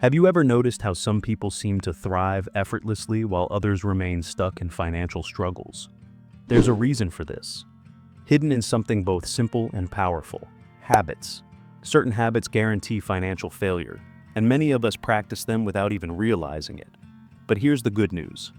Have you ever noticed how some people seem to thrive effortlessly while others remain stuck in financial struggles? There's a reason for this. Hidden in something both simple and powerful: habits. Certain habits guarantee financial failure, and many of us practice them without even realizing it. But here's the good news.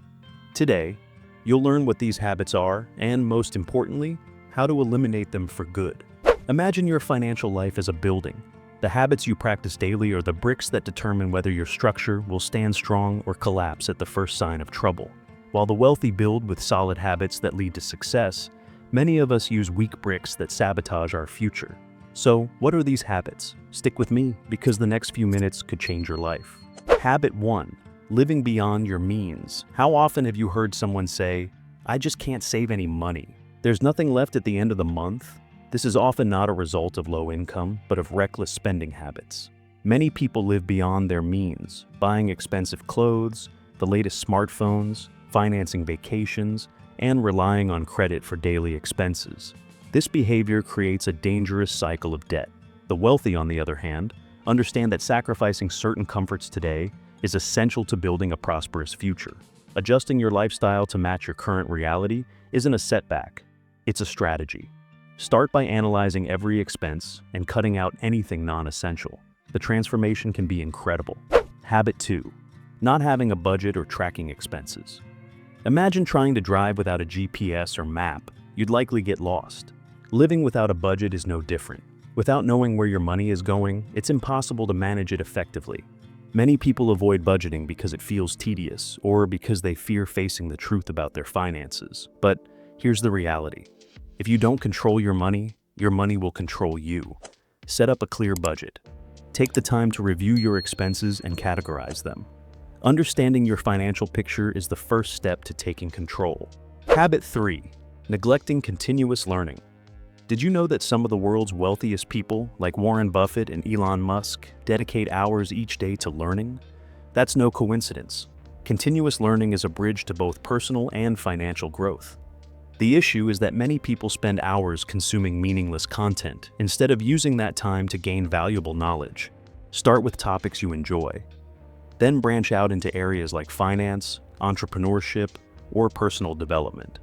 Today, you'll learn what these habits are and, most importantly, how to eliminate them for good. Imagine your financial life as a building. The habits you practice daily are the bricks that determine whether your structure will stand strong or collapse at the first sign of trouble. While the wealthy build with solid habits that lead to success, many of us use weak bricks that sabotage our future. So, what are these habits? Stick with me, because the next few minutes could change your life. Habit 1. Living beyond your means. How often have you heard someone say, "I just can't save any money. There's nothing left at the end of the month"? This is often not a result of low income, but of reckless spending habits. Many people live beyond their means, buying expensive clothes, the latest smartphones, financing vacations, and relying on credit for daily expenses. This behavior creates a dangerous cycle of debt. The wealthy, on the other hand, understand that sacrificing certain comforts today is essential to building a prosperous future. Adjusting your lifestyle to match your current reality isn't a setback, it's a strategy. Start by analyzing every expense and cutting out anything non-essential. The transformation can be incredible. Habit 2. Not having a budget or tracking expenses. Imagine trying to drive without a GPS or map. You'd likely get lost. Living without a budget is no different. Without knowing where your money is going, it's impossible to manage it effectively. Many people avoid budgeting because it feels tedious or because they fear facing the truth about their finances. But here's the reality. If you don't control your money will control you. Set up a clear budget. Take the time to review your expenses and categorize them. Understanding your financial picture is the first step to taking control. Habit 3. Neglecting continuous learning. Did you know that some of the world's wealthiest people, like Warren Buffett and Elon Musk, dedicate hours each day to learning? That's no coincidence. Continuous learning is a bridge to both personal and financial growth. The issue is that many people spend hours consuming meaningless content instead of using that time to gain valuable knowledge. Start with topics you enjoy. Then branch out into areas like finance, entrepreneurship, or personal development.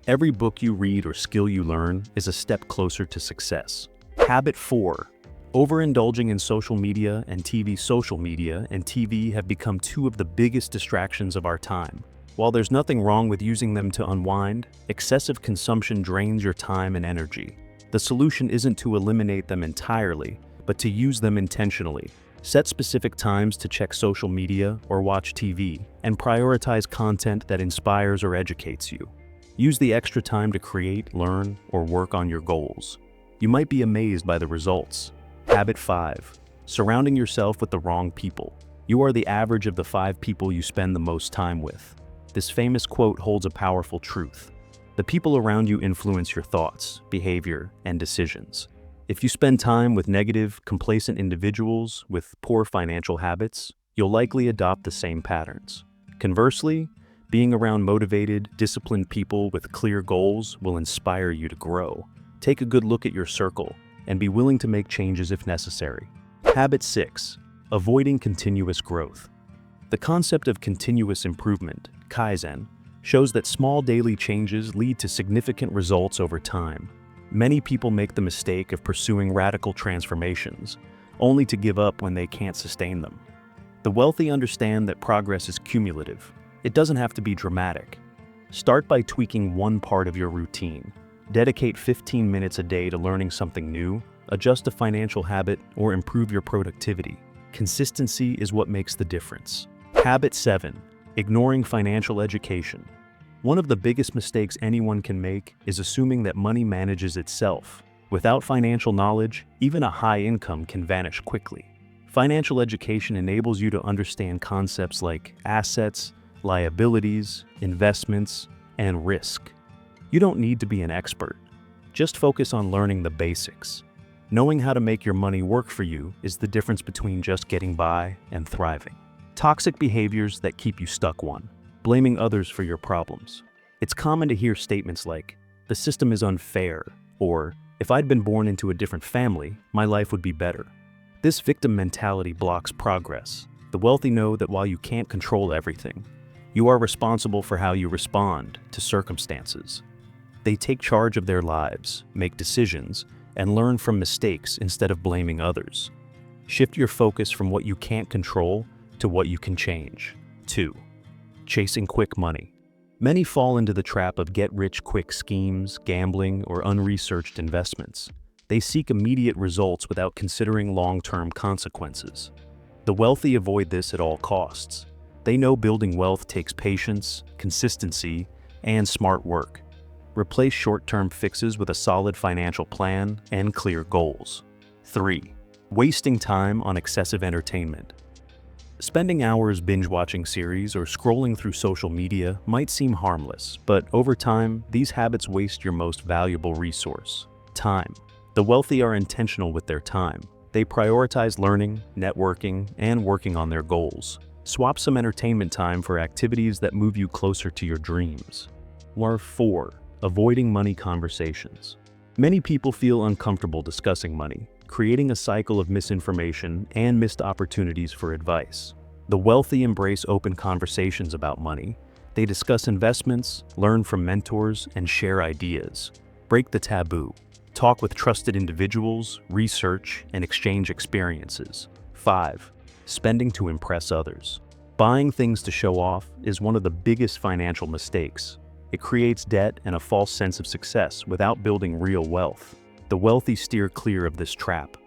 Every book you read or skill you learn is a step closer to success. Habit 4. Overindulging in social media and TV. Social media and TV have become two of the biggest distractions of our time. While there's nothing wrong with using them to unwind, excessive consumption drains your time and energy. The solution isn't to eliminate them entirely, but to use them intentionally. Set specific times to check social media or watch TV, and prioritize content that inspires or educates you. Use the extra time to create, learn, or work on your goals. You might be amazed by the results. Habit 5. Surrounding yourself with the wrong people. You are the average of the 5 people you spend the most time with. This famous quote holds a powerful truth. The people around you influence your thoughts, behavior, and decisions. If you spend time with negative, complacent individuals with poor financial habits, you'll likely adopt the same patterns. Conversely, being around motivated, disciplined people with clear goals will inspire you to grow. Take a good look at your circle and be willing to make changes if necessary. Habit 6. Avoiding continuous growth. The concept of continuous improvement, Kaizen, shows that small daily changes lead to significant results over time. Many people make the mistake of pursuing radical transformations, only to give up when they can't sustain them. The wealthy understand that progress is cumulative. It doesn't have to be dramatic. Start by tweaking one part of your routine. Dedicate 15 minutes a day to learning something new, adjust a financial habit, or improve your productivity. Consistency is what makes the difference. Habit 7. Ignoring financial education. One of the biggest mistakes anyone can make is assuming that money manages itself. Without financial knowledge, even a high income can vanish quickly. Financial education enables you to understand concepts like assets, liabilities, investments, and risk. You don't need to be an expert. Just focus on learning the basics. Knowing how to make your money work for you is the difference between just getting by and thriving. Toxic behaviors that keep you stuck. 1. Blaming others for your problems. It's common to hear statements like, "The system is unfair," or "If I'd been born into a different family, my life would be better." This victim mentality blocks progress. The wealthy know that while you can't control everything, you are responsible for how you respond to circumstances. They take charge of their lives, make decisions, and learn from mistakes instead of blaming others. Shift your focus from what you can't control to what you can change. 2. Chasing quick money. Many fall into the trap of get-rich-quick schemes, gambling, or unresearched investments. They seek immediate results without considering long-term consequences. The wealthy avoid this at all costs. They know building wealth takes patience, consistency, and smart work. Replace short-term fixes with a solid financial plan and clear goals. 3. Wasting time on excessive entertainment. Spending hours binge-watching series or scrolling through social media might seem harmless, but over time, these habits waste your most valuable resource: time. The wealthy are intentional with their time. They prioritize learning, networking, and working on their goals. Swap some entertainment time for activities that move you closer to your dreams. 4. Avoiding money conversations. Many people feel uncomfortable discussing money, creating a cycle of misinformation and missed opportunities for advice. The wealthy embrace open conversations about money. They discuss investments, learn from mentors, and share ideas. Break the taboo. Talk with trusted individuals, research, and exchange experiences. 5. Spending to impress others. Buying things to show off is one of the biggest financial mistakes. It creates debt and a false sense of success without building real wealth. The wealthy steer clear of this trap.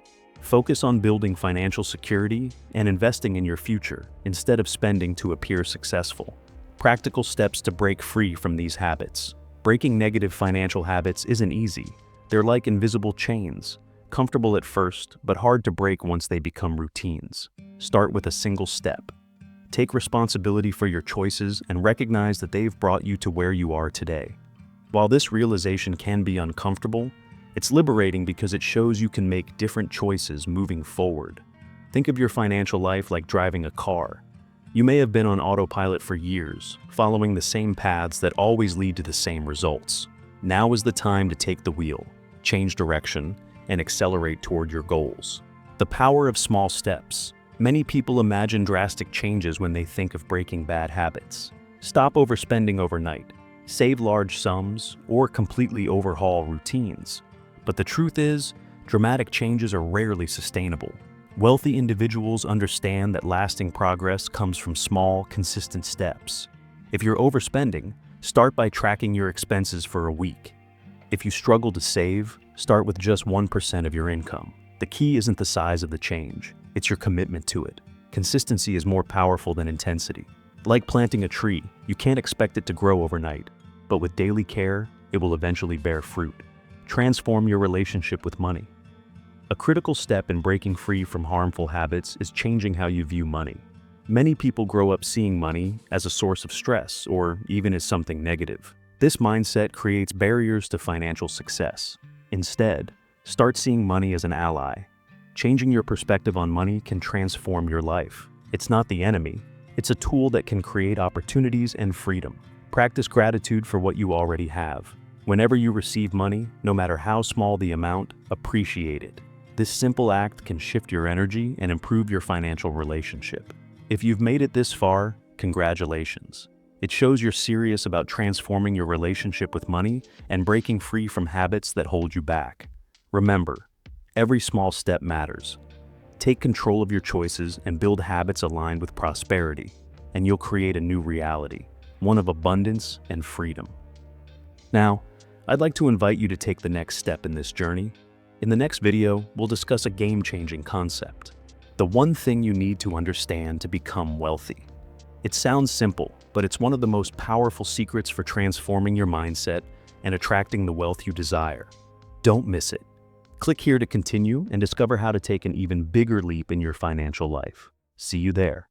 Focus on building financial security and investing in your future instead of spending to appear successful. Practical steps to break free from these habits. Breaking negative financial habits isn't easy. They're like invisible chains, comfortable at first, but hard to break once they become routines. Start with a single step. Take responsibility for your choices and recognize that they've brought you to where you are today. While this realization can be uncomfortable, it's liberating because it shows you can make different choices moving forward. Think of your financial life like driving a car. You may have been on autopilot for years, following the same paths that always lead to the same results. Now is the time to take the wheel, change direction, and accelerate toward your goals. The power of small steps. Many people imagine drastic changes when they think of breaking bad habits. Stop overspending overnight, save large sums, or completely overhaul routines. But the truth is, dramatic changes are rarely sustainable. Wealthy individuals understand that lasting progress comes from small, consistent steps. If you're overspending, start by tracking your expenses for a week. If you struggle to save, start with just 1% of your income. The key isn't the size of the change, it's your commitment to it. Consistency is more powerful than intensity. Like planting a tree, you can't expect it to grow overnight, but with daily care, it will eventually bear fruit. Transform your relationship with money. A critical step in breaking free from harmful habits is changing how you view money. Many people grow up seeing money as a source of stress or even as something negative. This mindset creates barriers to financial success. Instead, start seeing money as an ally. Changing your perspective on money can transform your life. It's not the enemy. It's a tool that can create opportunities and freedom. Practice gratitude for what you already have. Whenever you receive money, no matter how small the amount, appreciate it. This simple act can shift your energy and improve your financial relationship. If you've made it this far, congratulations. It shows you're serious about transforming your relationship with money and breaking free from habits that hold you back. Remember, every small step matters. Take control of your choices and build habits aligned with prosperity, and you'll create a new reality, one of abundance and freedom. Now, I'd like to invite you to take the next step in this journey. In the next video, we'll discuss a game-changing concept: the one thing you need to understand to become wealthy. It sounds simple, but it's one of the most powerful secrets for transforming your mindset and attracting the wealth you desire. Don't miss it. Click here to continue and discover how to take an even bigger leap in your financial life. See you there.